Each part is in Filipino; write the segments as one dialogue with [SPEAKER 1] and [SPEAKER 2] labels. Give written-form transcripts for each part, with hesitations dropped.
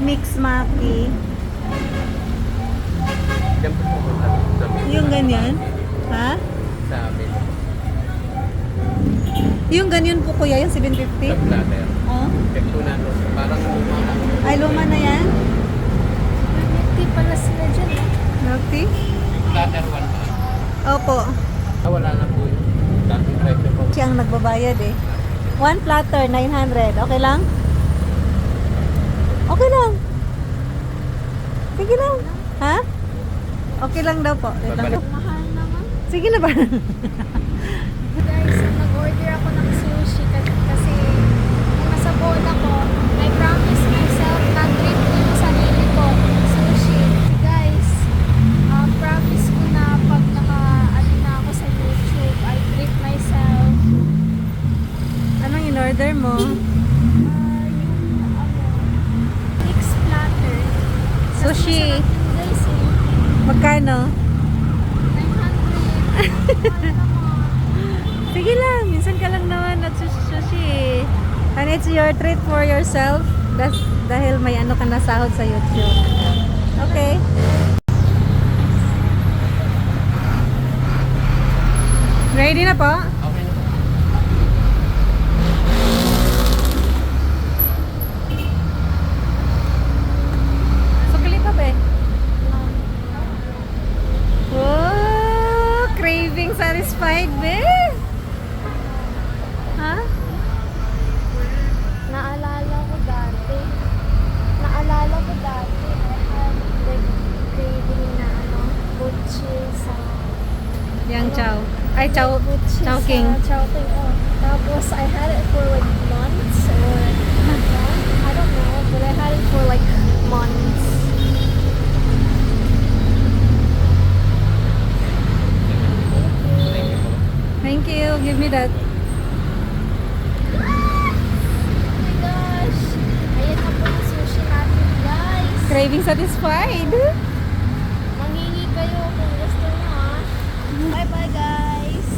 [SPEAKER 1] Mix maki.
[SPEAKER 2] Diyan po pumunta sa amin.
[SPEAKER 1] Yung ganyan? Ha?
[SPEAKER 2] Sa amin.
[SPEAKER 1] Yung ganyan po kuya, yung
[SPEAKER 2] Sa
[SPEAKER 1] 750?
[SPEAKER 2] platter.
[SPEAKER 1] Oh.
[SPEAKER 2] Check po natin. Parang luma na.
[SPEAKER 1] Ay, luma na yan?
[SPEAKER 3] Nagti pala sila dyan eh.
[SPEAKER 1] Milk tea?
[SPEAKER 2] Platter 1 pa.
[SPEAKER 1] Opo.
[SPEAKER 2] Wala na po yun. Dating presyo po.
[SPEAKER 1] Siyang nagbabayad eh. One platter, 900. Okay lang? Okay lang. Sige lang. Ha? Okay lang daw po. Wait lang.
[SPEAKER 2] Babalik.
[SPEAKER 3] Mahal naman.
[SPEAKER 1] Sige na ba?
[SPEAKER 3] Guys, nag-order ako ng sushi kasi kung nasa bowl ako, I promise myself na treat ko yung sarili ko. Sushi. Guys, promise ko na pag naka-ano na ako sa YouTube, I treat myself.
[SPEAKER 1] Anong in-order mo?
[SPEAKER 3] Yung mixed platter.
[SPEAKER 1] Sushi.
[SPEAKER 3] Masarap yun, guys eh.
[SPEAKER 1] Magkano?
[SPEAKER 3] 900. Mahal naman.
[SPEAKER 1] Sige lang. Minsan ka lang naman nagsushi. And it's your treat for yourself. Dahil may ano ka na sahod sa YouTube. Okay. Ready na po?
[SPEAKER 2] Okay na po.
[SPEAKER 1] Sukli pa ba eh? Wow! Craving satisfied be? Ha?
[SPEAKER 3] Naalala ko dati, I had like craving na buchi sa
[SPEAKER 1] Yang chow. Ay, chow.
[SPEAKER 3] buchi
[SPEAKER 1] Chowking.
[SPEAKER 3] sa Chowking, oh. Tapos I had it for like months or I don't know, but I had it for like months.
[SPEAKER 2] Thank you po.
[SPEAKER 1] Thank you. Give me that.
[SPEAKER 3] Oh my gosh! Ayan na po yung sushi natin, guys.
[SPEAKER 1] Craving satisfied.
[SPEAKER 3] Mangingi kayo kung gusto nyo, ha? Bye-bye, guys!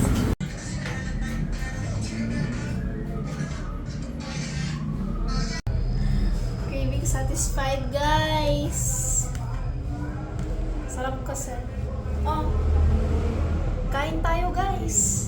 [SPEAKER 3] Craving satisfied, guys! Sarap kasi. Oh, kain tayo, guys!